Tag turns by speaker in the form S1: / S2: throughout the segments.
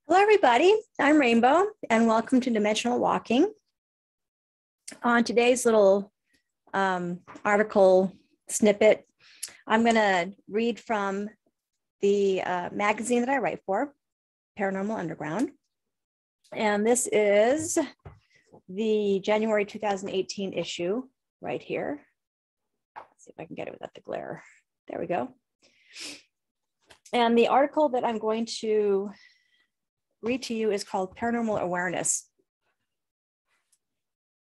S1: Hello, everybody. I'm Rainbow, and welcome to Dimensional Walking. On today's little article snippet, I'm going to read from the magazine that I write for, Paranormal Underground. And this is the January 2018 issue right here. Let's see if I can get it without the glare. There we go. And the article that I'm going to read to you is called Paranormal Awareness.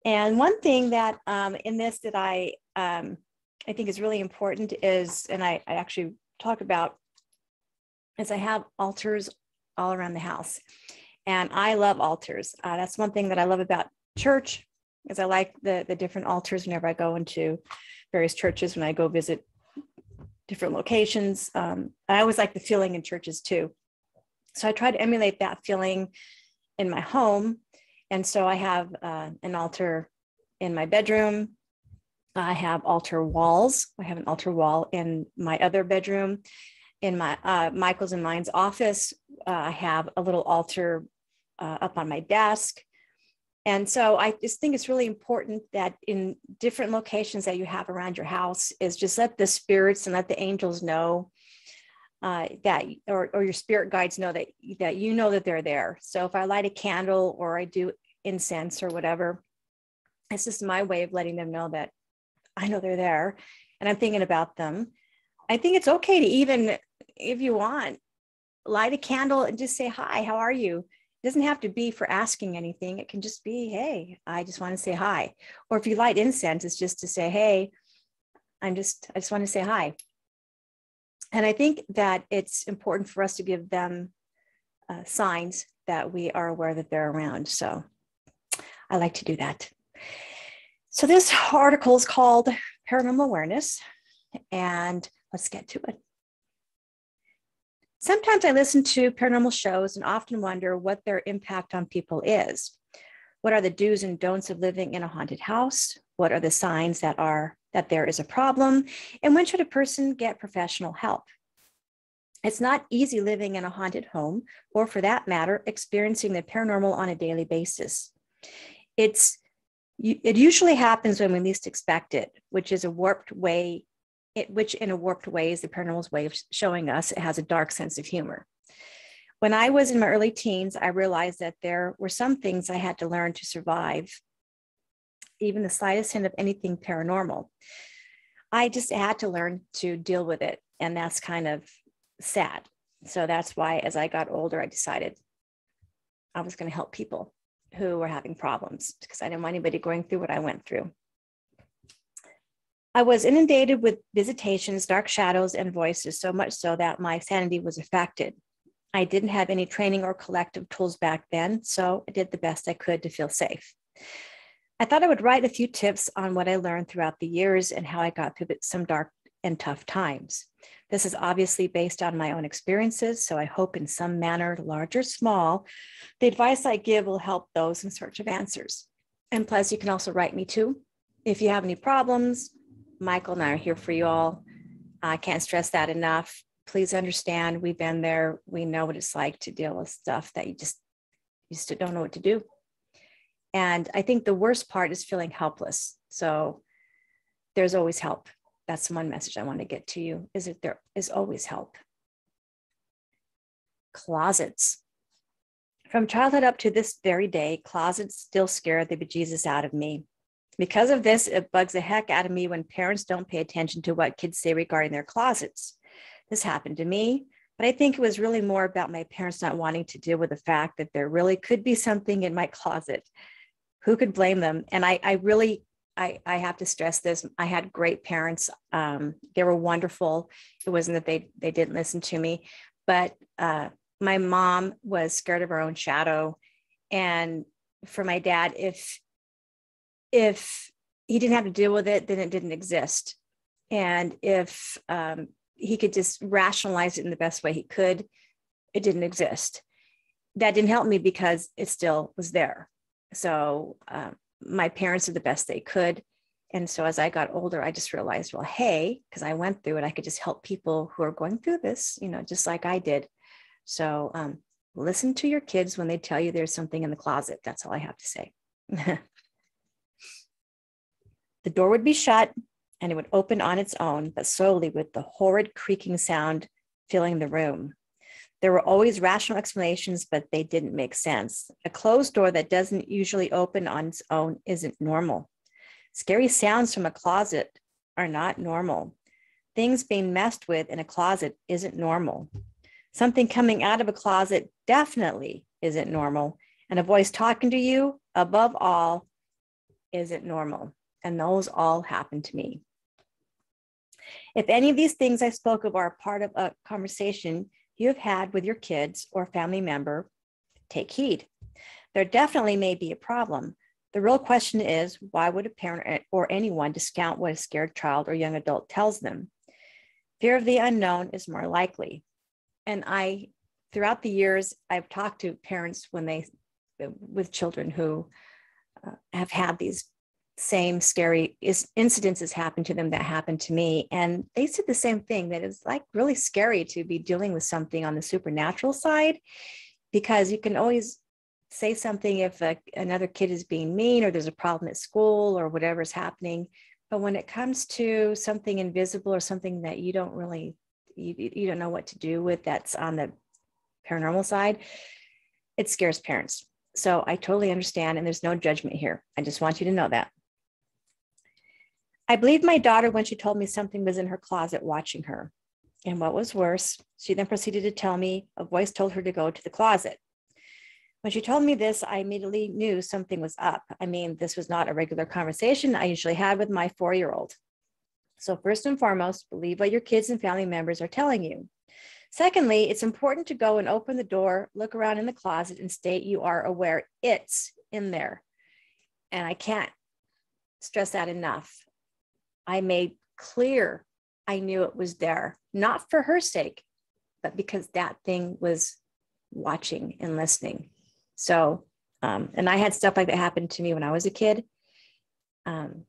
S1: And one thing that in this that I think is really important is, and I actually talk about, is I have altars all around the house. And I love altars. That's one thing that I love about church, is I like the different altars whenever I go into various churches, when I go visit different locations. I always like the feeling in churches too. So I try to emulate that feeling in my home. And so I have an altar in my bedroom. I have altar walls. I have an altar wall in my other bedroom. In my Michael's and mine's office, I have a little altar up on my desk. And so I just think it's really important that in different locations that you have around your house is just let the spirits and let the angels know that, or your spirit guides know that you know that they're there. So if I light a candle or I do incense or whatever, it's just my way of letting them know that I know they're there and I'm thinking about them. I think it's okay to, even if you want, light a candle and just say, hi, how are you? It doesn't have to be for asking anything. It can just be, hey, I just want to say hi. Or if you light incense, it's just to say, hey, I just want to say hi. And I think that it's important for us to give them signs that we are aware that they're around. So I like to do that. So this article is called Paranormal Awareness, and let's get to it. Sometimes I listen to paranormal shows and often wonder what their impact on people is. What are the do's and don'ts of living in a haunted house? What are the signs that there is a problem? And when should a person get professional help? It's not easy living in a haunted home, or for that matter, experiencing the paranormal on a daily basis. It usually happens when we least expect it, which in a warped way is the paranormal's way of showing us it has a dark sense of humor. When I was in my early teens, I realized that there were some things I had to learn to survive even the slightest hint of anything paranormal. I just had to learn to deal with it. And that's kind of sad. So that's why, as I got older, I decided I was going to help people who were having problems, because I didn't want anybody going through what I went through. I was inundated with visitations, dark shadows, and voices, so much so that my sanity was affected. I didn't have any training or collective tools back then, so I did the best I could to feel safe. I thought I would write a few tips on what I learned throughout the years and how I got through some dark and tough times. This is obviously based on my own experiences, so I hope in some manner, large or small, the advice I give will help those in search of answers. And plus, you can also write me too. If you have any problems, Michael and I are here for you all. I can't stress that enough. Please understand, we've been there. We know what it's like to deal with stuff that you just don't know what to do. And I think the worst part is feeling helpless. So there's always help. That's one message I want to get to you, is that there is always help. Closets. From childhood up to this very day, closets still scare the bejesus out of me. Because of this, it bugs the heck out of me when parents don't pay attention to what kids say regarding their closets. This happened to me, but I think it was really more about my parents not wanting to deal with the fact that there really could be something in my closet. Who could blame them? And I have to stress this. I had great parents. They were wonderful. It wasn't that they didn't listen to me, but my mom was scared of her own shadow. And for my dad, if he didn't have to deal with it, then it didn't exist. And if he could just rationalize it in the best way he could, it didn't exist. That didn't help me because it still was there. So my parents did the best they could. And so as I got older, I just realized, well, hey, because I went through it, I could just help people who are going through this, just like I did. So Listen to your kids when they tell you there's something in the closet. That's all I have to say. The door would be shut and it would open on its own, but slowly with the horrid creaking sound filling the room. There were always rational explanations, but they didn't make sense. A closed door that doesn't usually open on its own isn't normal. Scary sounds from a closet are not normal. Things being messed with in a closet isn't normal. Something coming out of a closet definitely isn't normal. And a voice talking to you, above all, isn't normal. And those all happen to me. If any of these things I spoke of are part of a conversation you have had with your kids or family member, take heed. There definitely may be a problem. The real question is, why would a parent or anyone discount what a scared child or young adult tells them? Fear of the unknown is more likely. And throughout the years, I've talked to parents with children who have had these same scary incidences happen to them that happened to me. And they said the same thing, that it's like really scary to be dealing with something on the supernatural side, because you can always say something if another kid is being mean or there's a problem at school or whatever's happening. But when it comes to something invisible or something that you don't really, you don't know what to do with, that's on the paranormal side, it scares parents. So I totally understand, and there's no judgment here. I just want you to know that. I believed my daughter when she told me something was in her closet watching her. And what was worse, she then proceeded to tell me a voice told her to go to the closet. When she told me this, I immediately knew something was up. I mean, this was not a regular conversation I usually had with my 4-year-old. So first and foremost, believe what your kids and family members are telling you. Secondly, it's important to go and open the door, look around in the closet, and state you are aware it's in there. And I can't stress that enough. I made clear I knew it was there, not for her sake, but because that thing was watching and listening. So, and I had stuff like that happen to me when I was a kid. And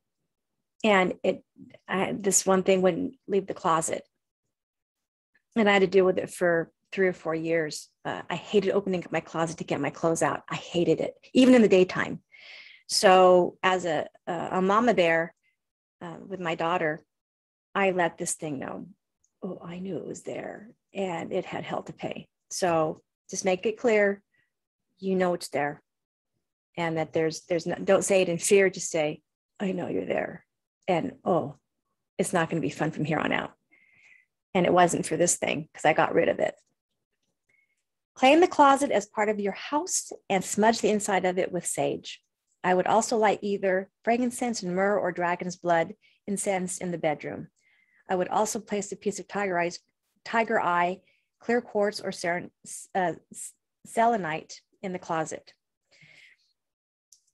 S1: this one thing wouldn't leave the closet. And I had to deal with it for 3 or 4 years. I hated opening up my closet to get my clothes out. I hated it, even in the daytime. So as a mama bear with my daughter, I let this thing know, oh, I knew it was there and it had hell to pay. So just make it clear, you know it's there. And that there's no, don't say it in fear, just say, I know you're there. And oh, it's not going to be fun from here on out. And it wasn't for this thing because I got rid of it. Claim the closet as part of your house and smudge the inside of it with sage. I would also light either frankincense and myrrh or dragon's blood incense in the bedroom. I would also place a piece of tiger eye, clear quartz, or selenite in the closet.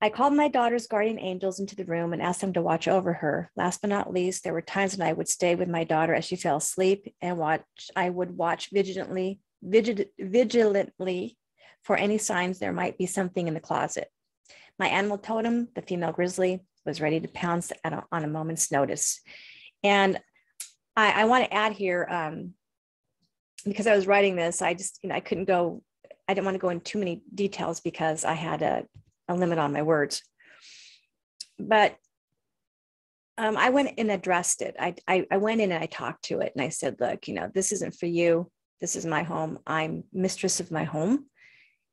S1: I called my daughter's guardian angels into the room and asked them to watch over her. Last but not least, there were times when I would stay with my daughter as she fell asleep and I would watch vigilantly for any signs there might be something in the closet. My animal totem, the female grizzly, was ready to pounce on a moment's notice. And I want to add here, because I was writing this, I just, I couldn't go, I didn't want to go into too many details because I had a limit on my words. But I went and addressed it. I went in and I talked to it and I said, look, this isn't for you. This is my home. I'm mistress of my home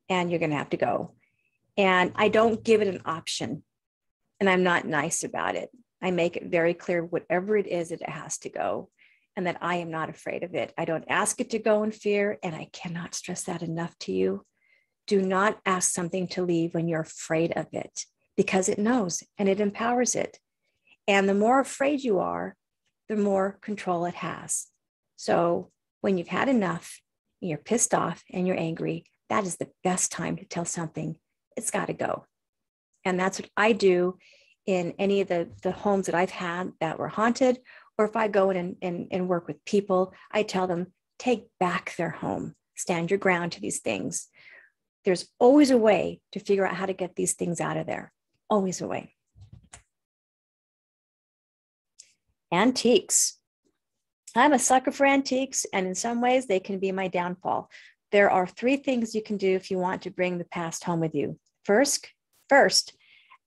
S1: and you're going to have to go. And I don't give it an option and I'm not nice about it. I make it very clear, whatever it is, that it has to go and that I am not afraid of it. I don't ask it to go in fear. And I cannot stress that enough to you. Do not ask something to leave when you're afraid of it, because it knows and it empowers it. And the more afraid you are, the more control it has. So when you've had enough, and you're pissed off and you're angry, that is the best time to tell something it's got to go. And that's what I do in any of the homes that I've had that were haunted, or if I go in and work with people, I tell them, take back their home, stand your ground to these things. There's always a way to figure out how to get these things out of there. Always a way. Antiques. I'm a sucker for antiques, and in some ways they can be my downfall. there are 3 things you can do if you want to bring the past home with you. First,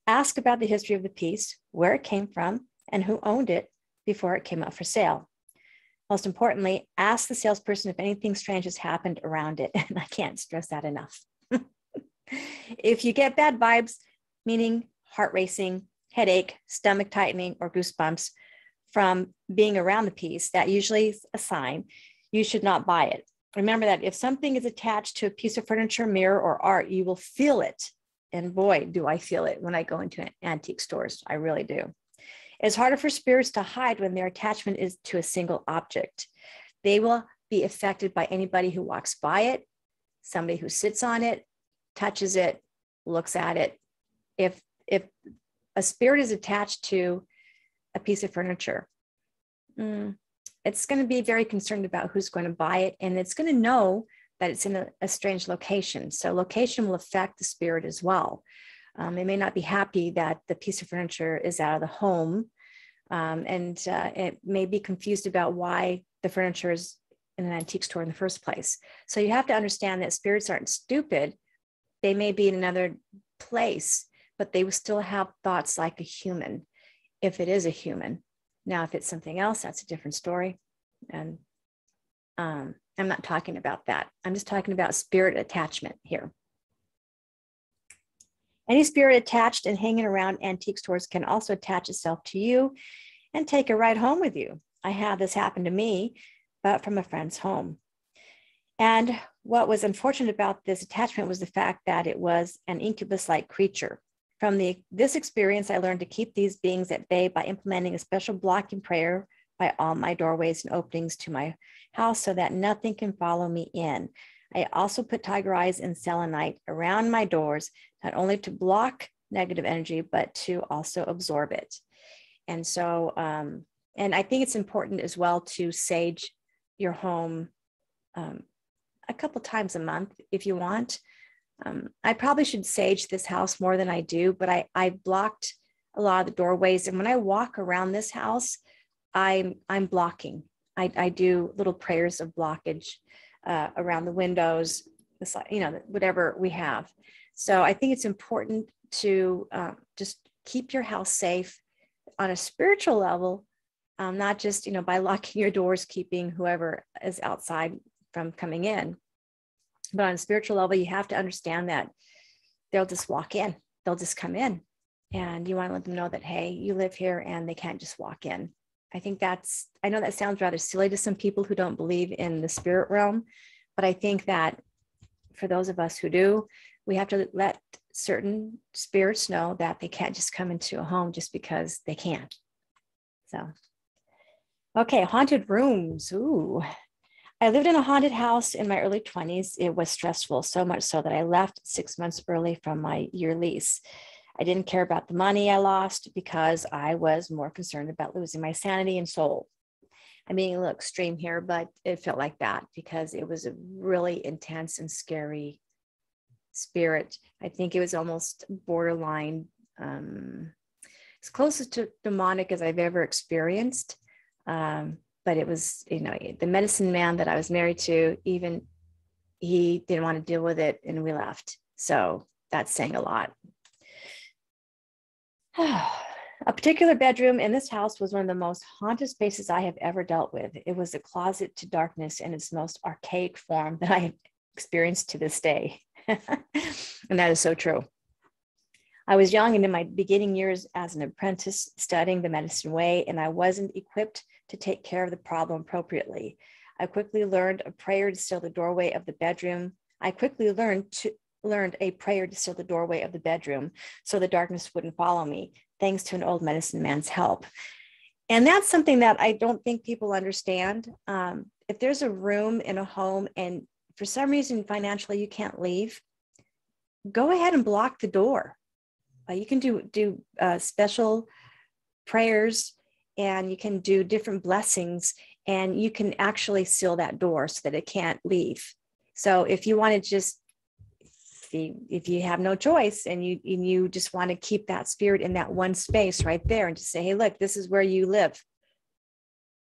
S1: ask about the history of the piece, where it came from, and who owned it before it came up for sale. Most importantly, ask the salesperson if anything strange has happened around it. And I can't stress that enough. If you get bad vibes, meaning heart racing, headache, stomach tightening, or goosebumps from being around the piece, that usually is a sign you should not buy it. Remember that if something is attached to a piece of furniture, mirror, or art, you will feel it. And boy, do I feel it when I go into antique stores. I really do. It's harder for spirits to hide when their attachment is to a single object. They will be affected by anybody who walks by it, somebody who sits on it, touches it, looks at it. If a spirit is attached to a piece of furniture, it's going to be very concerned about who's going to buy it, and it's going to know that it's in a strange location. So location will affect the spirit as well. They may not be happy that the piece of furniture is out of the home, and it may be confused about why the furniture is in an antique store in the first place. So you have to understand that spirits aren't stupid. They may be in another place, but they will still have thoughts like a human, if it is a human. Now, if it's something else, that's a different story. And I'm not talking about that. I'm just talking about spirit attachment here. Any spirit attached and hanging around antique stores can also attach itself to you and take a ride home with you. I had this happen to me, but from a friend's home. And what was unfortunate about this attachment was the fact that it was an incubus-like creature. From this experience, I learned to keep these beings at bay by implementing a special blocking prayer by all my doorways and openings to my house so that nothing can follow me in. I also put tiger eyes and selenite around my doors, not only to block negative energy, but to also absorb it. And so, and I think it's important as well to sage your home a couple times a month if you want. I probably should sage this house more than I do, but I blocked a lot of the doorways. And when I walk around this house, I'm blocking. I do little prayers of blockage around the windows, whatever we have. So I think it's important to just keep your house safe on a spiritual level, not just, by locking your doors, keeping whoever is outside from coming in. But on a spiritual level, you have to understand that they'll just walk in, they'll just come in, and you want to let them know that, hey, you live here and they can't just walk in. I know that sounds rather silly to some people who don't believe in the spirit realm, but I think that for those of us who do, we have to let certain spirits know that they can't just come into a home just because they can. So, okay, haunted rooms. Ooh. I lived in a haunted house in my early 20s. It was stressful, so much so that I left 6 months early from my year lease. I didn't care about the money I lost because I was more concerned about losing my sanity and soul. I'm being a little extreme here, but it felt like that because it was a really intense and scary spirit. I think it was almost borderline, as close to demonic as I've ever experienced. But it was, the medicine man that I was married to, even he didn't want to deal with it and we left. So that's saying a lot. A particular bedroom in this house was one of the most haunted spaces I have ever dealt with. It was a closet to darkness in its most archaic form that I have experienced to this day. And that is so true. I was young and in my beginning years as an apprentice studying the medicine way, and I wasn't equipped to take care of the problem appropriately. I quickly learned a prayer to seal the doorway of the bedroom. Learned a prayer to seal the doorway of the bedroom so the darkness wouldn't follow me, thanks to an old medicine man's help. And that's something that I don't think people understand. If there's a room in a home and for some reason financially you can't leave, go ahead and block the door. You can do special prayers, and you can do different blessings, and you can actually seal that door so that it can't leave. So if you want to just, if you have no choice and you just want to keep that spirit in that one space right there and just say, hey, look, this is where you live.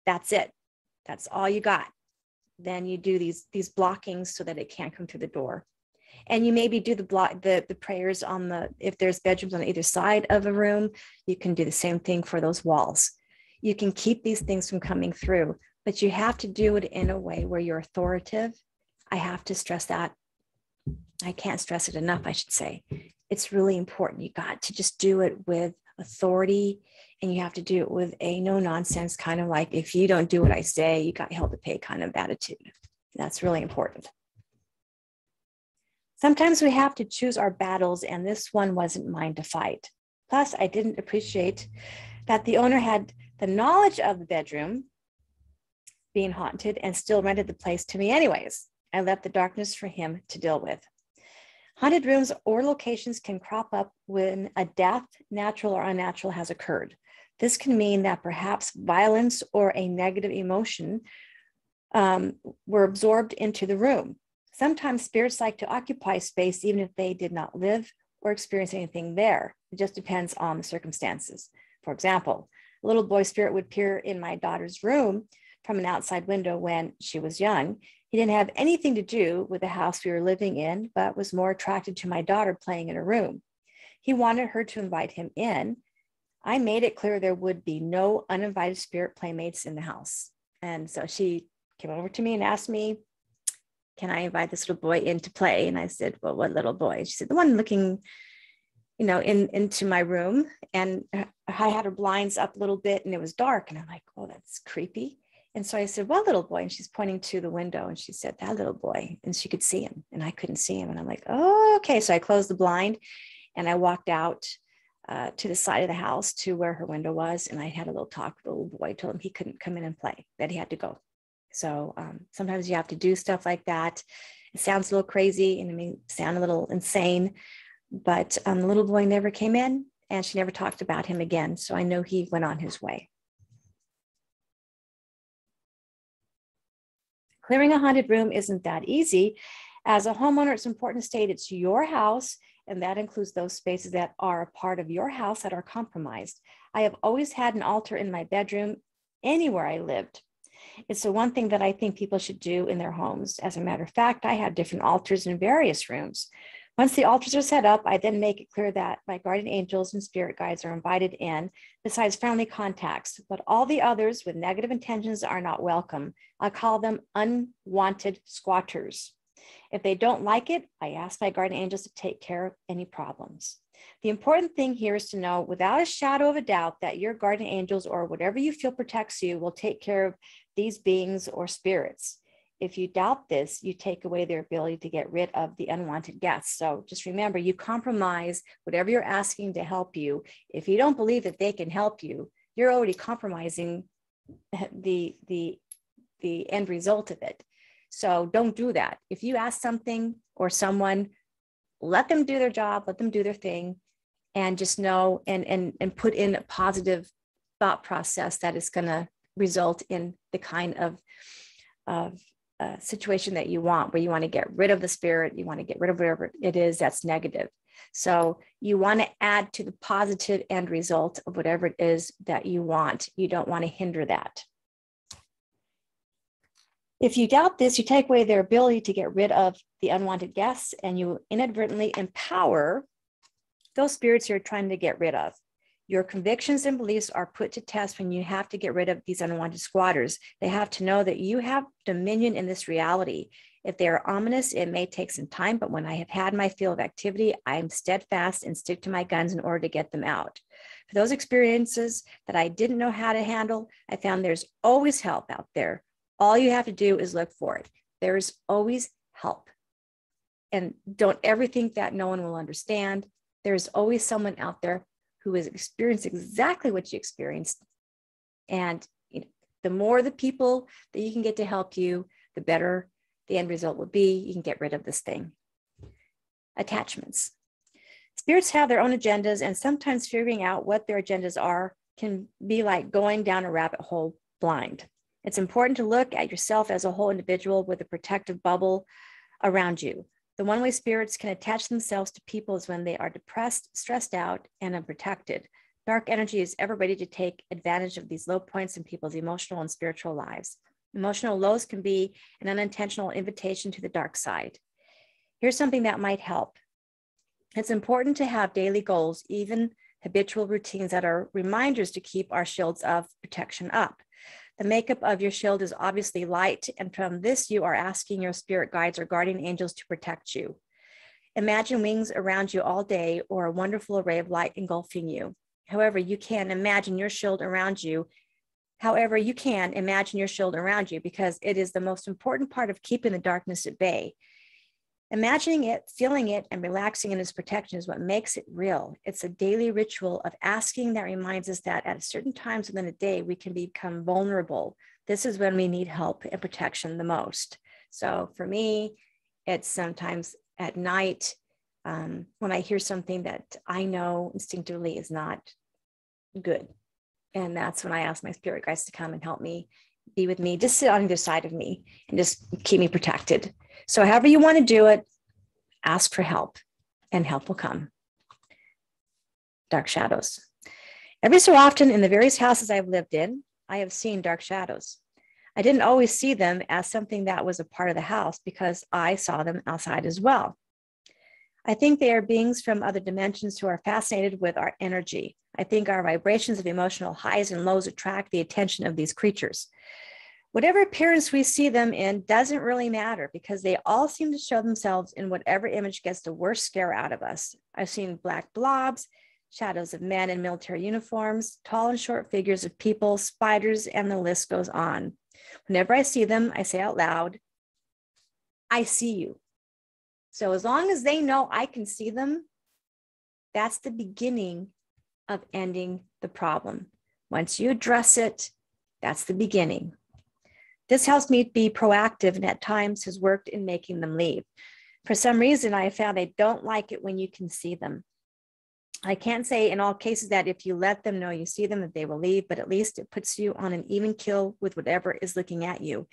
S1: That's it. That's all you got. then you do these blockings so that it can't come through the door. And you maybe do the prayers on if there's bedrooms on either side of a room, you can do the same thing for those walls. You can keep these things from coming through, but you have to do it in a way where you're authoritative. I have to stress that. I can't stress it enough, I should say. It's really important. You got to just do it with authority, and you have to do it with a no nonsense kind of like, if you don't do what I say, you got hell to pay kind of attitude. That's really important. Sometimes we have to choose our battles, and this one wasn't mine to fight. Plus, I didn't appreciate that the owner had the knowledge of the bedroom being haunted and still rented the place to me anyways. I left the darkness for him to deal with. Haunted rooms or locations can crop up when a death, natural or unnatural, has occurred. This can mean that perhaps violence or a negative emotion were absorbed into the room. Sometimes spirits like to occupy space even if they did not live or experience anything there. It just depends on the circumstances. For example, a little boy spirit would appear in my daughter's room from an outside window when she was young. He didn't have anything to do with the house we were living in, but was more attracted to my daughter playing in her room. He wanted her to invite him in. I made it clear there would be no uninvited spirit playmates in the house. And so she came over to me and asked me, can I invite this little boy in to play? And I said, well, what little boy? She said, the one looking, into my room. And I had her blinds up a little bit and it was dark. And I'm like, oh, that's creepy. And so I said, what little boy? And she's pointing to the window and she said, that little boy. And she could see him and I couldn't see him. And I'm like, oh, okay. So I closed the blind and I walked out to the side of the house to where her window was. And I had a little talk with the little boy, told him he couldn't come in and play, that he had to go. So sometimes you have to do stuff like that. It sounds a little crazy and it may sound a little insane, but the little boy never came in and she never talked about him again. So I know he went on his way. Clearing a haunted room isn't that easy. As a homeowner, it's important to state it's your house, and that includes those spaces that are a part of your house that are compromised. I have always had an altar in my bedroom anywhere I lived. It's the one thing that I think people should do in their homes. As a matter of fact, I have different altars in various rooms. Once the altars are set up, I then make it clear that my guardian angels and spirit guides are invited in, besides friendly contacts, but all the others with negative intentions are not welcome. I call them unwanted squatters. If they don't like it, I ask my guardian angels to take care of any problems. The important thing here is to know without a shadow of a doubt that your guardian angels or whatever you feel protects you will take care of these beings or spirits. If you doubt this, you take away their ability to get rid of the unwanted guests. So just remember, you compromise whatever you're asking to help you. If you don't believe that they can help you, you're already compromising the end result of it. So don't do that. If you ask something or someone, let them do their job, let them do their thing, and just know and put in a positive thought process that is going to result in the kind of situation that you want, where you want to get rid of the spirit, you want to get rid of whatever it is that's negative. So you want to add to the positive end result of whatever it is that you want. You don't want to hinder that. If you doubt this, you take away their ability to get rid of the unwanted guests, and you inadvertently empower those spirits you're trying to get rid of. Your convictions and beliefs are put to test when you have to get rid of these unwanted squatters. They have to know that you have dominion in this reality. If they are ominous, it may take some time, but when I have had my field of activity, I'm steadfast and stick to my guns in order to get them out. For those experiences that I didn't know how to handle, I found there's always help out there. All you have to do is look for it. There's always help. And don't ever think that no one will understand. There's always someone out there who has experienced exactly what you experienced. And the more the people that you can get to help you, the better the end result will be. You can get rid of this thing. Attachments. Spirits have their own agendas, and sometimes figuring out what their agendas are can be like going down a rabbit hole blind. It's important to look at yourself as a whole individual with a protective bubble around you. The one-way spirits can attach themselves to people is when they are depressed, stressed out, and unprotected. Dark energy is ever ready to take advantage of these low points in people's emotional and spiritual lives. Emotional lows can be an unintentional invitation to the dark side. Here's something that might help. It's important to have daily goals, even habitual routines that are reminders to keep our shields of protection up. The makeup of your shield is obviously light, and from this, you are asking your spirit guides or guardian angels to protect you. Imagine wings around you all day or a wonderful array of light engulfing you. However, you can imagine your shield around you. Because it is the most important part of keeping the darkness at bay. Imagining it, feeling it, and relaxing in its protection is what makes it real. It's a daily ritual of asking that reminds us that at certain times within a day, we can become vulnerable. This is when we need help and protection the most. So for me, it's sometimes at night when I hear something that I know instinctively is not good. And that's when I ask my spirit guides to come and help me, be with me, just sit on either side of me and just keep me protected. So however you want to do it, ask for help and help will come. Dark shadows. Every so often in the various houses I've lived in, I have seen dark shadows. I didn't always see them as something that was a part of the house because I saw them outside as well. I think they are beings from other dimensions who are fascinated with our energy. I think our vibrations of emotional highs and lows attract the attention of these creatures. Whatever appearance we see them in doesn't really matter because they all seem to show themselves in whatever image gets the worst scare out of us. I've seen black blobs, shadows of men in military uniforms, tall and short figures of people, spiders, and the list goes on. Whenever I see them, I say out loud, I see you. So as long as they know I can see them, that's the beginning of ending the problem. Once you address it, that's the beginning. This helps me be proactive and at times has worked in making them leave. For some reason, I found they don't like it when you can see them. I can't say in all cases that if you let them know you see them, that they will leave, but at least it puts you on an even keel with whatever is looking at you.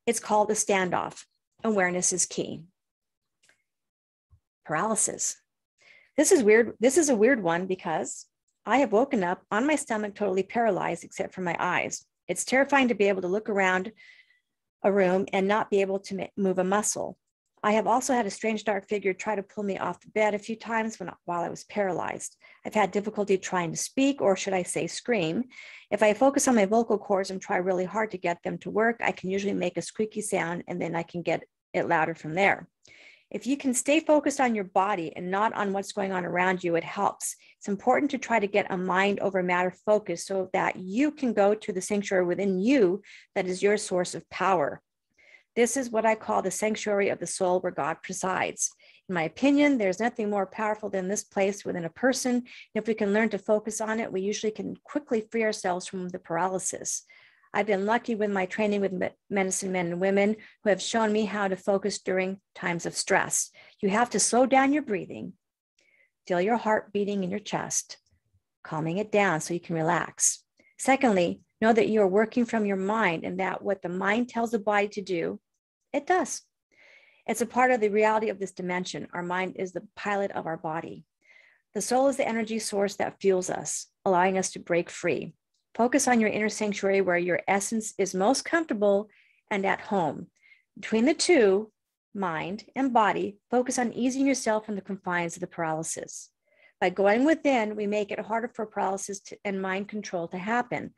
S1: It's called a standoff. Awareness is key. Paralysis. This is weird. This is a weird one because I have woken up on my stomach totally paralyzed except for my eyes. It's terrifying to be able to look around a room and not be able to move a muscle. I have also had a strange dark figure try to pull me off the bed a few times while I was paralyzed. I've had difficulty trying to speak, or should I say scream. If I focus on my vocal cords and try really hard to get them to work, I can usually make a squeaky sound and then I can get it louder from there. If you can stay focused on your body and not on what's going on around you, it helps. It's important to try to get a mind over matter focus so that you can go to the sanctuary within you that is your source of power. This is what I call the sanctuary of the soul where God presides. In my opinion, there's nothing more powerful than this place within a person. And if we can learn to focus on it, we usually can quickly free ourselves from the paralysis. I've been lucky with my training with medicine men and women who have shown me how to focus during times of stress. You have to slow down your breathing, feel your heart beating in your chest, calming it down so you can relax. Secondly, know that you are working from your mind and that what the mind tells the body to do, it does. It's a part of the reality of this dimension. Our mind is the pilot of our body. The soul is the energy source that fuels us, allowing us to break free. Focus on your inner sanctuary where your essence is most comfortable and at home. Between the two, mind and body, focus on easing yourself from the confines of the paralysis. By going within, we make it harder for paralysis and mind control to happen.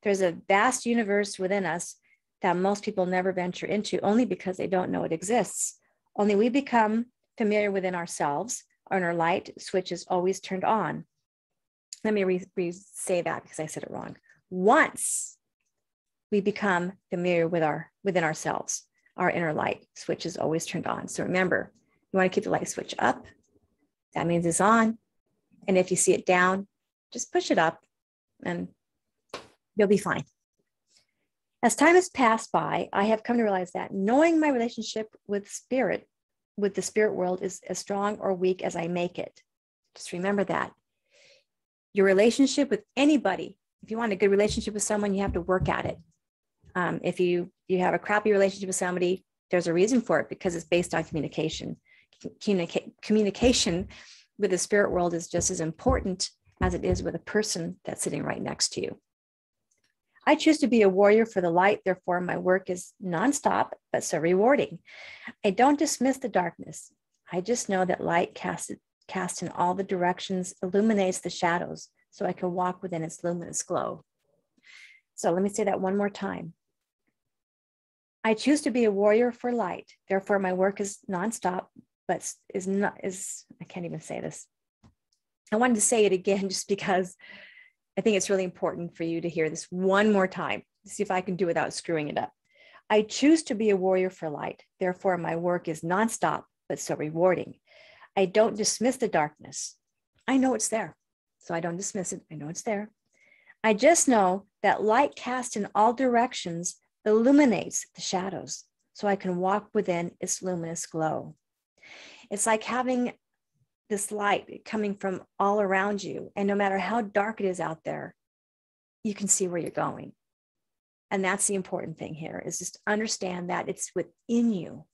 S1: There's a vast universe within us that most people never venture into only because they don't know it exists. Only we become familiar within ourselves, our inner light switch is always turned on. Let me re-say that because I said it wrong. Once we become familiar with within ourselves, our inner light switch is always turned on. So remember, you want to keep the light switch up. That means it's on. And if you see it down, just push it up and you'll be fine. As time has passed by, I have come to realize that knowing my relationship with the spirit world is as strong or weak as I make it. Just remember that. Your relationship with anybody, if you want a good relationship with someone, you have to work at it. If you have a crappy relationship with somebody, there's a reason for it because it's based on communication. Communication with the spirit world is just as important as it is with a person that's sitting right next to you. I choose to be a warrior for the light. Therefore, my work is nonstop, but so rewarding. I don't dismiss the darkness. I just know that light cast in all the directions illuminates the shadows, so I can walk within its luminous glow. So let me say that one more time. I choose to be a warrior for light. Therefore, my work is nonstop, but I can't even say this. I wanted to say it again just because I think it's really important for you to hear this one more time. See if I can do it without screwing it up. I choose to be a warrior for light. Therefore, my work is nonstop, but so rewarding. I don't dismiss the darkness. I know it's there, so I don't dismiss it. I know it's there. I just know that light cast in all directions illuminates the shadows, so I can walk within its luminous glow. It's like having this light coming from all around you, and no matter how dark it is out there, you can see where you're going. And that's the important thing here, is just understand that it's within you.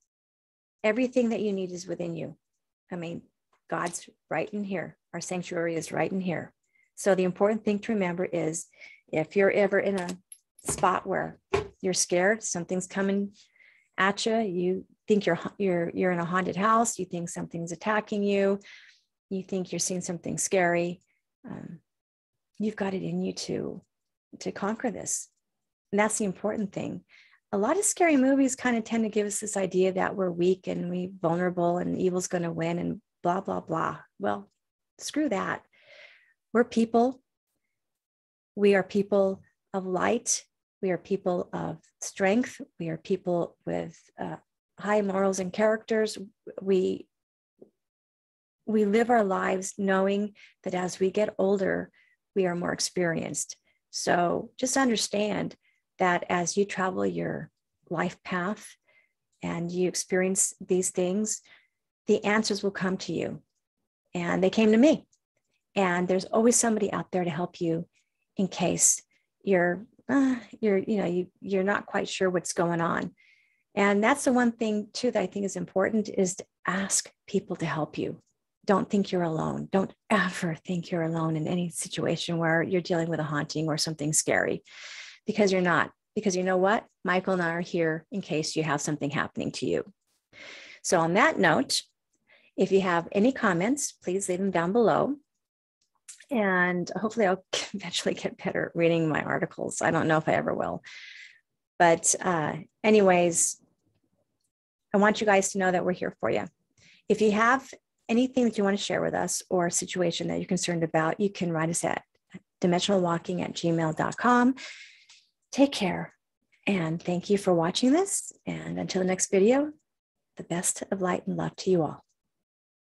S1: Everything that you need is within you. I mean, God's right in here. Our sanctuary is right in here. So the important thing to remember is, if you're ever in a spot where you're scared, something's coming at you, you think you're in a haunted house, you think something's attacking you, you think you're seeing something scary, you've got it in you to conquer this. And that's the important thing. A lot of scary movies kind of tend to give us this idea that we're weak and we're vulnerable and evil's going to win and blah, blah, blah. Well, screw that. We're people. We are people of light. We are people of strength. We are people with high morals and characters. We live our lives knowing that as we get older, we are more experienced. So just understand that as you travel your life path and you experience these things, the answers will come to you. And they came to me. And there's always somebody out there to help you in case you're not quite sure what's going on. And that's the one thing too that I think is important, is to ask people to help you. Don't think you're alone. Don't ever think you're alone in any situation where you're dealing with a haunting or something scary, because you're not. Because you know what? Michael and I are here in case you have something happening to you. So on that note, if you have any comments, please leave them down below. And hopefully I'll eventually get better at reading my articles. I don't know if I ever will. But anyways, I want you guys to know that we're here for you. If you have anything that you want to share with us or a situation that you're concerned about, you can write us at dimensionalwalking@gmail.com. Take care. And thank you for watching this. And until the next video, the best of light and love to you all.